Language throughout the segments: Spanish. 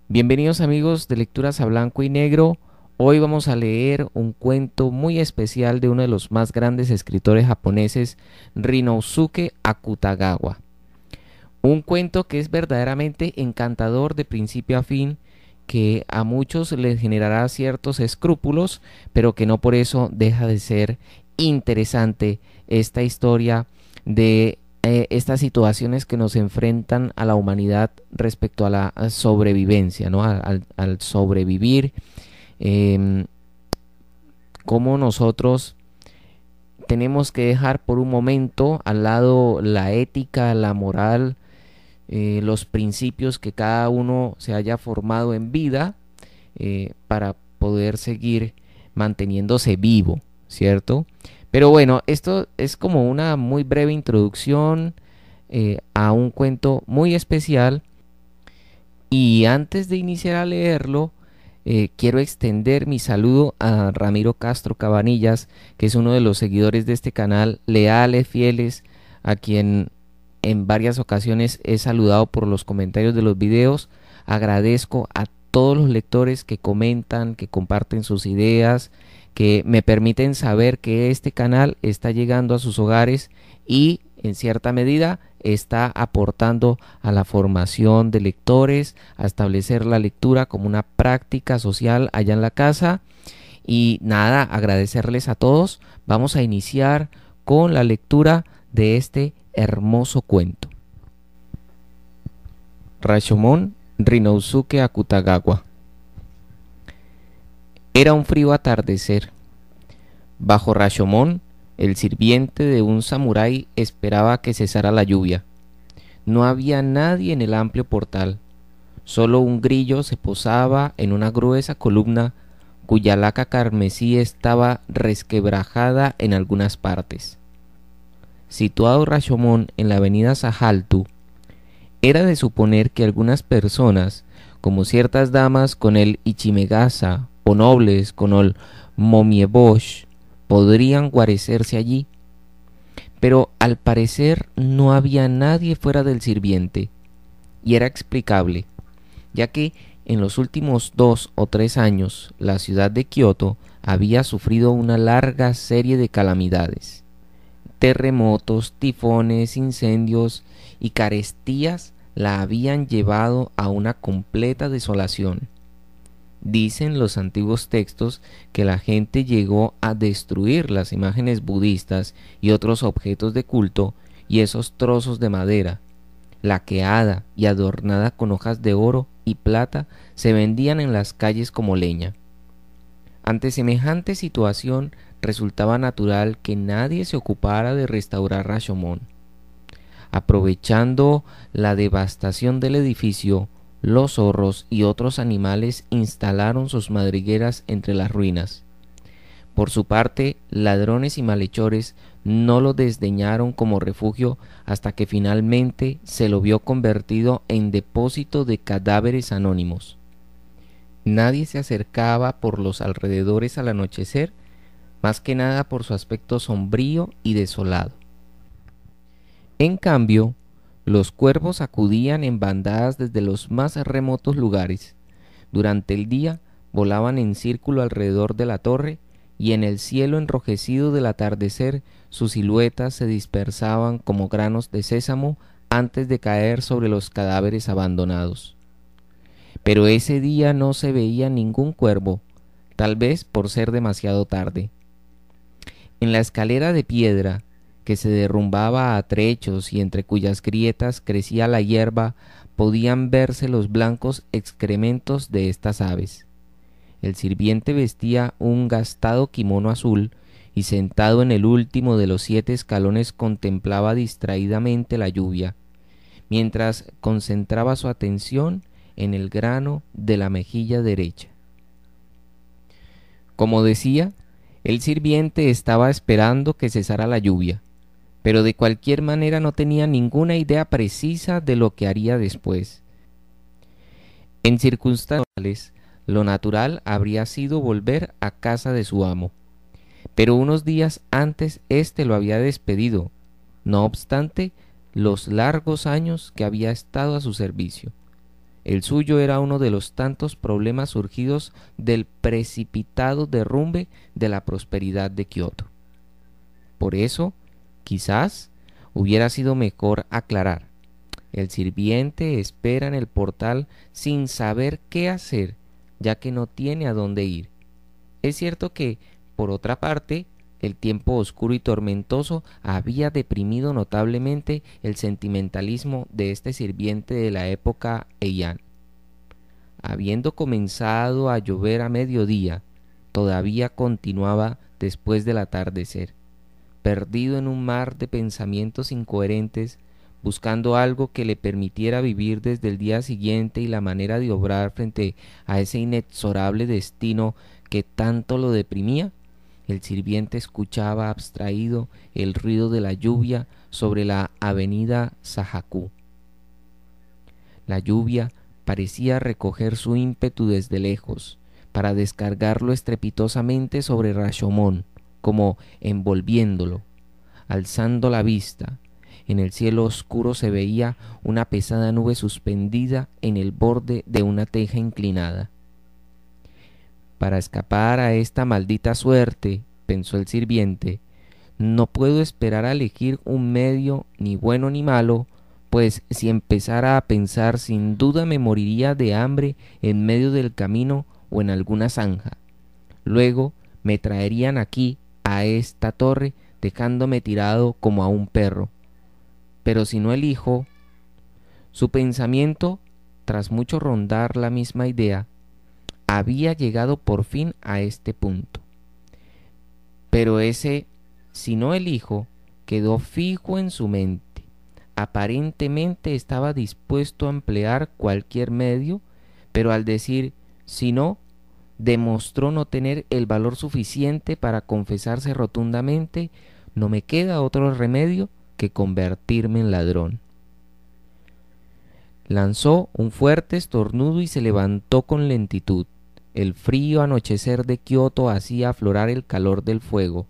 Bienvenidos amigos de Lecturas a Blanco y Negro. Hoy vamos a leer un cuento muy especial de uno de los más grandes escritores japoneses, Ryunosuke Akutagawa. Un cuento que es verdaderamente encantador de principio a fin, que a muchos les generará ciertos escrúpulos, pero que no por eso deja de ser interesante esta historia de estas situaciones que nos enfrentan a la humanidad respecto a la sobrevivencia, ¿no? Al sobrevivir, eh, cómo nosotros tenemos que dejar por un momento al lado la ética, la moral, los principios que cada uno se haya formado en vida para poder seguir manteniéndose vivo, ¿cierto? Pero bueno, esto es como una muy breve introducción a un cuento muy especial. Y antes de iniciar a leerlo, quiero extender mi saludo a Ramiro Castro Cabanillas, que es uno de los seguidores de este canal, leales, fieles, a quien en varias ocasiones he saludado por los comentarios de los videos. Agradezco a todos los lectores que comentan, que comparten sus ideas, que me permiten saber que este canal está llegando a sus hogares y en cierta medida está aportando a la formación de lectores, a establecer la lectura como una práctica social allá en la casa. Y nada, agradecerles a todos. Vamos a iniciar con la lectura de este hermoso cuento. Rashomon Ryunosuke Akutagawa. Era un frío atardecer. Bajo Rashomon, el sirviente de un samurái esperaba que cesara la lluvia. No había nadie en el amplio portal. Solo un grillo se posaba en una gruesa columna cuya laca carmesí estaba resquebrajada en algunas partes. Situado Rashomon en la avenida Sajaltu, era de suponer que algunas personas, como ciertas damas con el Ichimegasa o nobles con el Momiebosh, podrían guarecerse allí. Pero al parecer no había nadie fuera del sirviente, y era explicable, ya que en los últimos 2 o 3 años la ciudad de Kioto había sufrido una larga serie de calamidades. Terremotos, tifones, incendios y carestías la habían llevado a una completa desolación. Dicen los antiguos textos que la gente llegó a destruir las imágenes budistas y otros objetos de culto, y esos trozos de madera, laqueada y adornada con hojas de oro y plata, se vendían en las calles como leña. Ante semejante situación, resultaba natural que nadie se ocupara de restaurar Rashomon. Aprovechando la devastación del edificio, los zorros y otros animales instalaron sus madrigueras entre las ruinas. Por su parte, ladrones y malhechores no lo desdeñaron como refugio hasta que finalmente se lo vio convertido en depósito de cadáveres anónimos. Nadie se acercaba por los alrededores al anochecer, más que nada por su aspecto sombrío y desolado. En cambio, los cuervos acudían en bandadas desde los más remotos lugares. Durante el día volaban en círculo alrededor de la torre, y en el cielo enrojecido del atardecer sus siluetas se dispersaban como granos de sésamo antes de caer sobre los cadáveres abandonados. Pero ese día no se veía ningún cuervo, tal vez por ser demasiado tarde. En la escalera de piedra, que se derrumbaba a trechos y entre cuyas grietas crecía la hierba, podían verse los blancos excrementos de estas aves. El sirviente vestía un gastado kimono azul y sentado en el último de los 7 escalones contemplaba distraídamente la lluvia, mientras concentraba su atención en el grano de la mejilla derecha. Como decía, el sirviente estaba esperando que cesara la lluvia, pero de cualquier manera no tenía ninguna idea precisa de lo que haría después. En circunstancias normales, lo natural habría sido volver a casa de su amo, pero unos días antes éste lo había despedido, no obstante los largos años que había estado a su servicio. El suyo era uno de los tantos problemas surgidos del precipitado derrumbe de la prosperidad de Kioto. Por eso, quizás, hubiera sido mejor aclarar. El sirviente espera en el portal sin saber qué hacer, ya que no tiene a dónde ir. Es cierto que, por otra parte, el tiempo oscuro y tormentoso había deprimido notablemente el sentimentalismo de este sirviente de la época Heian. Habiendo comenzado a llover a mediodía, todavía continuaba después del atardecer, perdido en un mar de pensamientos incoherentes, buscando algo que le permitiera vivir desde el día siguiente y la manera de obrar frente a ese inexorable destino que tanto lo deprimía. El sirviente escuchaba abstraído el ruido de la lluvia sobre la avenida Sahaku. La lluvia parecía recoger su ímpetu desde lejos, para descargarlo estrepitosamente sobre Rashomon, como envolviéndolo. Alzando la vista, en el cielo oscuro se veía una pesada nube suspendida en el borde de una teja inclinada. Para escapar a esta maldita suerte, pensó el sirviente, no puedo esperar a elegir un medio ni bueno ni malo, pues si empezara a pensar sin duda me moriría de hambre en medio del camino o en alguna zanja. Luego me traerían aquí, a esta torre, dejándome tirado como a un perro. Pero si no elijo... Su pensamiento, tras mucho rondar la misma idea, había llegado por fin a este punto. Pero ese si no elijo quedó fijo en su mente. Aparentemente estaba dispuesto a emplear cualquier medio, pero al decir si no, demostró no tener el valor suficiente para confesarse rotundamente: no me queda otro remedio que convertirme en ladrón. Lanzó un fuerte estornudo y se levantó con lentitud. El frío anochecer de Kioto hacía aflorar el calor del fuego.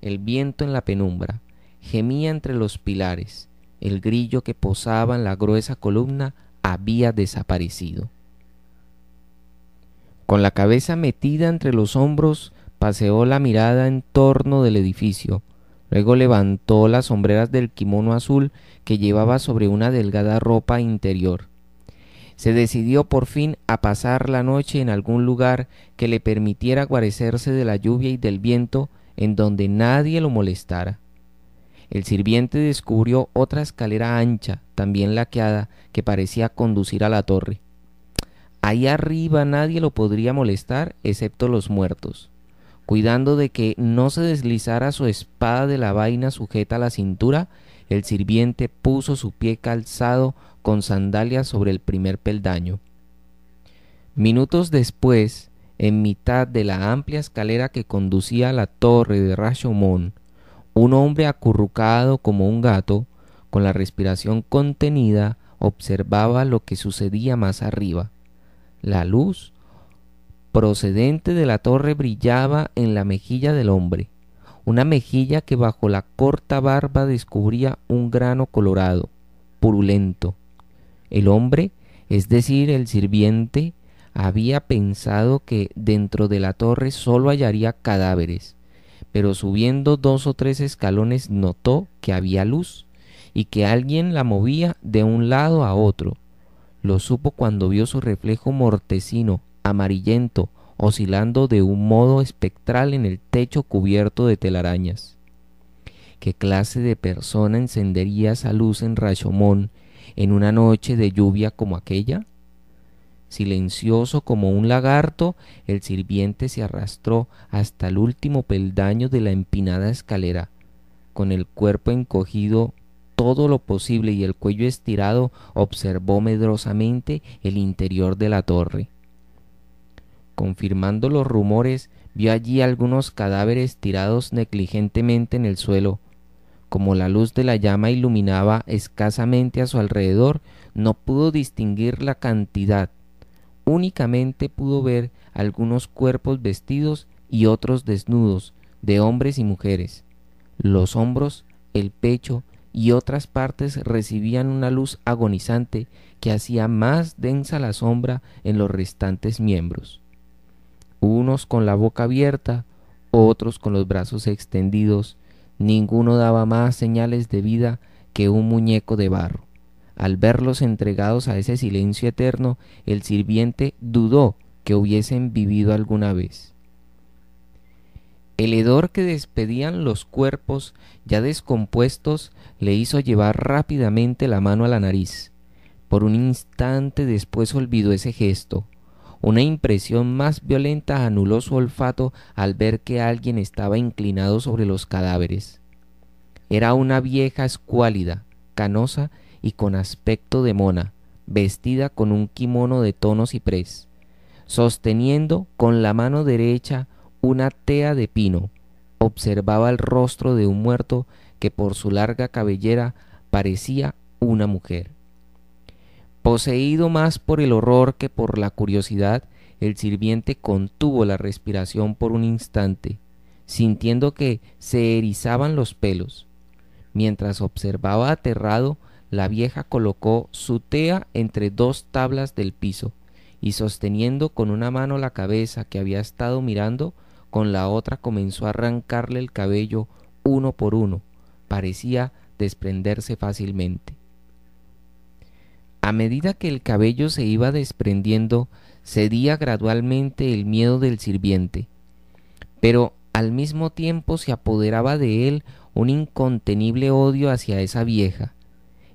El viento en la penumbra gemía entre los pilares. El grillo que posaba en la gruesa columna había desaparecido. Con la cabeza metida entre los hombros, paseó la mirada en torno del edificio. Luego levantó las sombreras del kimono azul que llevaba sobre una delgada ropa interior. Se decidió por fin a pasar la noche en algún lugar que le permitiera guarecerse de la lluvia y del viento, en donde nadie lo molestara. El sirviente descubrió otra escalera ancha, también laqueada, que parecía conducir a la torre. Ahí arriba nadie lo podría molestar, excepto los muertos. Cuidando de que no se deslizara su espada de la vaina sujeta a la cintura, el sirviente puso su pie calzado con sandalias sobre el primer peldaño. Minutos después, en mitad de la amplia escalera que conducía a la torre de Rashomon, un hombre acurrucado como un gato, con la respiración contenida, observaba lo que sucedía más arriba. La luz procedente de la torre brillaba en la mejilla del hombre, una mejilla que bajo la corta barba descubría un grano colorado, purulento. El hombre, es decir, el sirviente, había pensado que dentro de la torre solo hallaría cadáveres, pero subiendo 2 o 3 escalones notó que había luz y que alguien la movía de un lado a otro. Lo supo cuando vio su reflejo mortecino, amarillento, oscilando de un modo espectral en el techo cubierto de telarañas. ¿Qué clase de persona encendería esa luz en Rashomon en una noche de lluvia como aquella? Silencioso como un lagarto, el sirviente se arrastró hasta el último peldaño de la empinada escalera. Con el cuerpo encogido todo lo posible y el cuello estirado, observó medrosamente el interior de la torre. Confirmando los rumores, vio allí algunos cadáveres tirados negligentemente en el suelo. Como la luz de la llama iluminaba escasamente a su alrededor, no pudo distinguir la cantidad. Únicamente pudo ver algunos cuerpos vestidos y otros desnudos, de hombres y mujeres. Los hombros, el pecho y otras partes recibían una luz agonizante que hacía más densa la sombra en los restantes miembros. Unos con la boca abierta, otros con los brazos extendidos, ninguno daba más señales de vida que un muñeco de barro. Al verlos entregados a ese silencio eterno, el sirviente dudó que hubiesen vivido alguna vez. El hedor que despedían los cuerpos ya descompuestos le hizo llevar rápidamente la mano a la nariz. Por un instante después olvidó ese gesto. Una impresión más violenta anuló su olfato al ver que alguien estaba inclinado sobre los cadáveres. Era una vieja escuálida, canosa y con aspecto de mona, vestida con un kimono de tono ciprés, sosteniendo con la mano derecha una tea de pino. Observaba el rostro de un muerto que por su larga cabellera parecía una mujer. Poseído más por el horror que por la curiosidad, el sirviente contuvo la respiración por un instante, sintiendo que se erizaban los pelos. Mientras observaba aterrado, la vieja colocó su tea entre dos tablas del piso y, sosteniendo con una mano la cabeza que había estado mirando, con la otra comenzó a arrancarle el cabello uno por uno. Parecía desprenderse fácilmente. A medida que el cabello se iba desprendiendo, cedía gradualmente el miedo del sirviente, pero al mismo tiempo se apoderaba de él un incontenible odio hacia esa vieja.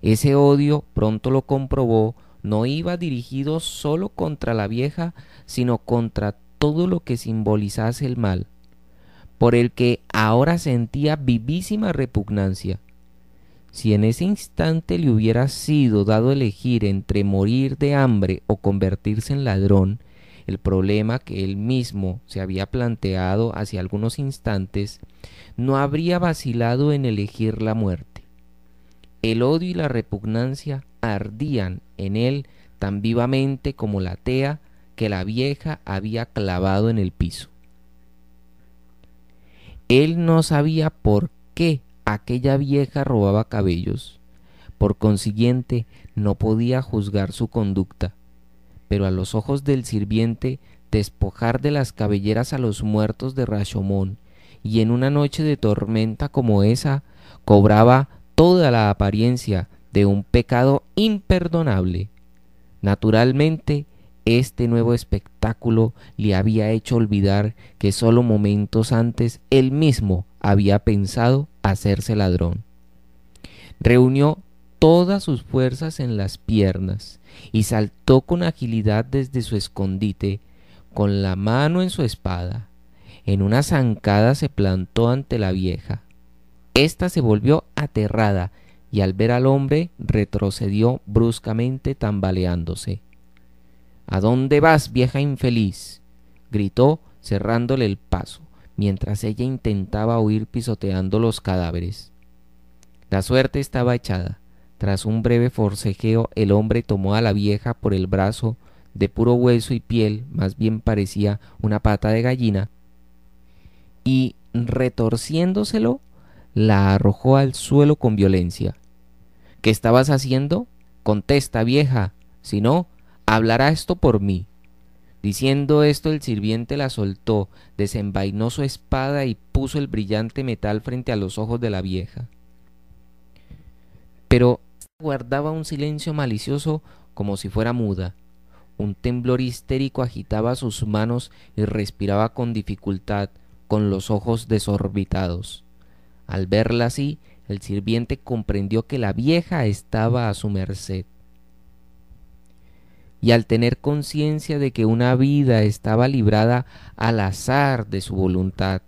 Ese odio, pronto lo comprobó, no iba dirigido solo contra la vieja, sino contra todo lo que simbolizase el mal, por el que ahora sentía vivísima repugnancia. Si en ese instante le hubiera sido dado elegir entre morir de hambre o convertirse en ladrón, el problema que él mismo se había planteado hace algunos instantes, no habría vacilado en elegir la muerte. El odio y la repugnancia ardían en él tan vivamente como la tea que la vieja había clavado en el piso. Él no sabía por qué aquella vieja robaba cabellos. Por consiguiente, no podía juzgar su conducta, pero a los ojos del sirviente, despojar de las cabelleras a los muertos de Rashomón, y en una noche de tormenta como esa, cobraba toda la apariencia de un pecado imperdonable. Naturalmente, este nuevo espectáculo le había hecho olvidar que solo momentos antes él mismo había pensado hacerse ladrón. Reunió todas sus fuerzas en las piernas y saltó con agilidad desde su escondite, con la mano en su espada. En una zancada se plantó ante la vieja. Ésta se volvió aterrada y al ver al hombre retrocedió bruscamente tambaleándose. —¿A dónde vas, vieja infeliz? —gritó cerrándole el paso, mientras ella intentaba huir pisoteando los cadáveres. La suerte estaba echada. Tras un breve forcejeo, el hombre tomó a la vieja por el brazo, de puro hueso y piel, más bien parecía una pata de gallina, y, retorciéndoselo, la arrojó al suelo con violencia. —¿Qué estabas haciendo? Contesta, vieja, si no, hablará esto por mí. Diciendo esto, el sirviente la soltó, desenvainó su espada y puso el brillante metal frente a los ojos de la vieja. Pero guardaba un silencio malicioso como si fuera muda. Un temblor histérico agitaba sus manos y respiraba con dificultad, con los ojos desorbitados. Al verla así, el sirviente comprendió que la vieja estaba a su merced. Y al tener conciencia de que una vida estaba librada al azar de su voluntad,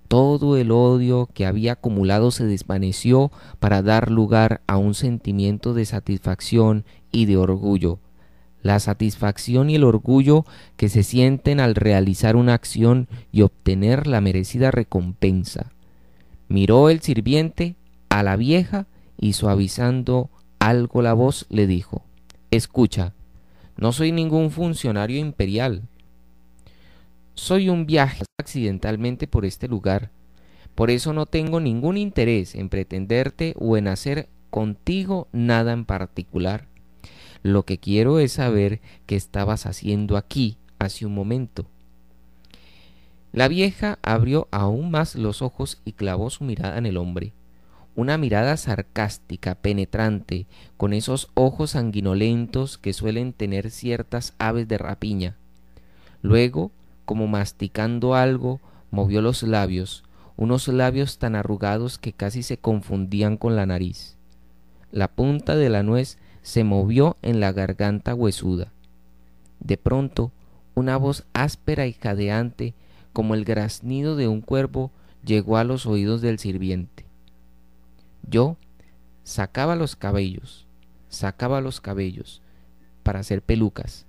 todo el odio que había acumulado se desvaneció para dar lugar a un sentimiento de satisfacción y de orgullo. La satisfacción y el orgullo que se sienten al realizar una acción y obtener la merecida recompensa. Miró el sirviente a la vieja y, suavizando algo la voz, le dijo: «Escucha, no soy ningún funcionario imperial. Soy un viaje accidentalmente por este lugar. Por eso no tengo ningún interés en pretenderte o en hacer contigo nada en particular. Lo que quiero es saber qué estabas haciendo aquí hace un momento. La vieja abrió aún más los ojos y clavó su mirada en el hombre. Una mirada sarcástica, penetrante, con esos ojos sanguinolentos que suelen tener ciertas aves de rapiña. Luego, como masticando algo, movió los labios, unos labios tan arrugados que casi se confundían con la nariz. La punta de la nuez se movió en la garganta huesuda. De pronto, una voz áspera y jadeante, como el graznido de un cuervo, llegó a los oídos del sirviente. Yo sacaba los cabellos para hacer pelucas.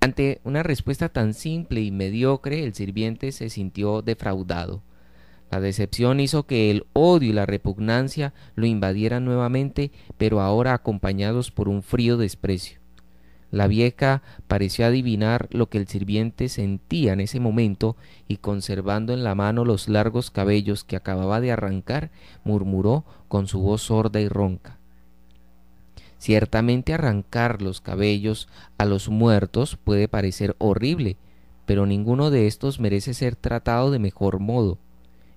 Ante una respuesta tan simple y mediocre, el sirviente se sintió defraudado. La decepción hizo que el odio y la repugnancia lo invadieran nuevamente, pero ahora acompañados por un frío desprecio. La vieja pareció adivinar lo que el sirviente sentía en ese momento y, conservando en la mano los largos cabellos que acababa de arrancar, murmuró con su voz sorda y ronca: ciertamente arrancar los cabellos a los muertos puede parecer horrible, pero ninguno de estos merece ser tratado de mejor modo.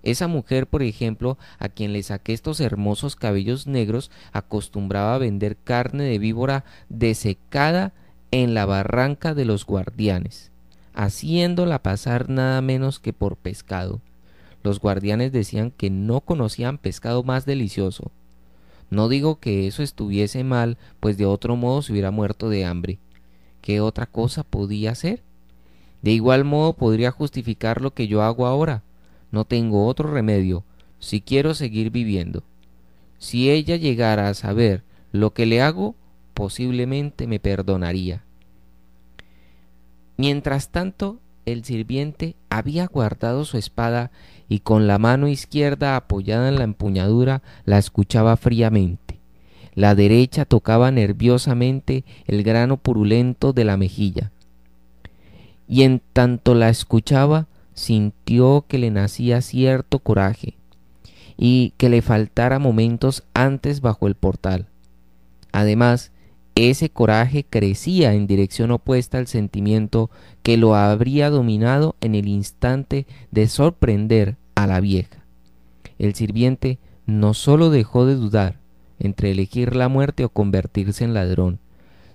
Esa mujer, por ejemplo, a quien le saqué estos hermosos cabellos negros, acostumbraba a vender carne de víbora desecada en la barranca de los Guardianes, haciéndola pasar nada menos que por pescado. Los guardianes decían que no conocían pescado más delicioso. No digo que eso estuviese mal, pues de otro modo se hubiera muerto de hambre. ¿Qué otra cosa podía hacer? De igual modo podría justificar lo que yo hago ahora. No tengo otro remedio, si quiero seguir viviendo. Si ella llegara a saber lo que le hago, posiblemente me perdonaría. Mientras tanto, el sirviente había guardado su espada y con la mano izquierda apoyada en la empuñadura la escuchaba fríamente. La derecha tocaba nerviosamente el grano purulento de la mejilla. Y en tanto la escuchaba, sintió que le nacía cierto coraje y que le faltara momentos antes bajo el portal. Además, ese coraje crecía en dirección opuesta al sentimiento que lo habría dominado en el instante de sorprender a la vieja. El sirviente no sólo dejó de dudar entre elegir la muerte o convertirse en ladrón,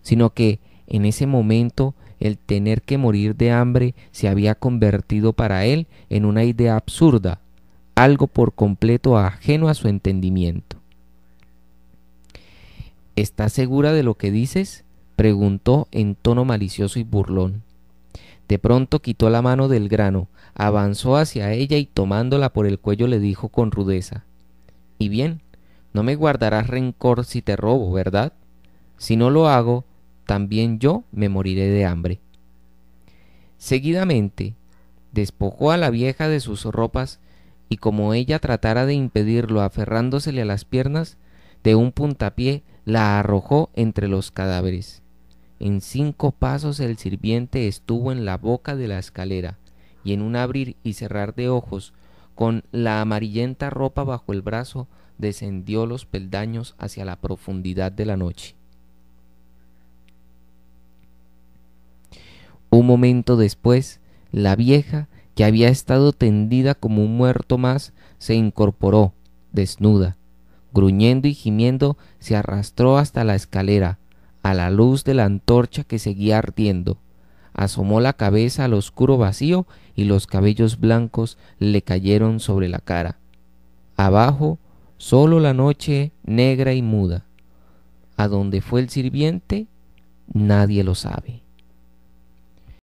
sino que en ese momento el tener que morir de hambre se había convertido para él en una idea absurda, algo por completo ajeno a su entendimiento. ¿Estás segura de lo que dices?, preguntó en tono malicioso y burlón. De pronto quitó la mano del grano, avanzó hacia ella y tomándola por el cuello le dijo con rudeza: «Y bien, no me guardarás rencor si te robo, ¿verdad? Si no lo hago, también yo me moriré de hambre». Seguidamente despojó a la vieja de sus ropas y, como ella tratara de impedirlo aferrándosele a las piernas, de un puntapié la arrojó entre los cadáveres. En 5 pasos el sirviente estuvo en la boca de la escalera y en un abrir y cerrar de ojos, con la amarillenta ropa bajo el brazo, descendió los peldaños hacia la profundidad de la noche. Un momento después, la vieja, que había estado tendida como un muerto más, se incorporó, desnuda. Gruñendo y gimiendo, se arrastró hasta la escalera, a la luz de la antorcha que seguía ardiendo. Asomó la cabeza al oscuro vacío y los cabellos blancos le cayeron sobre la cara. Abajo, solo la noche negra y muda. A dónde fue el sirviente, nadie lo sabe.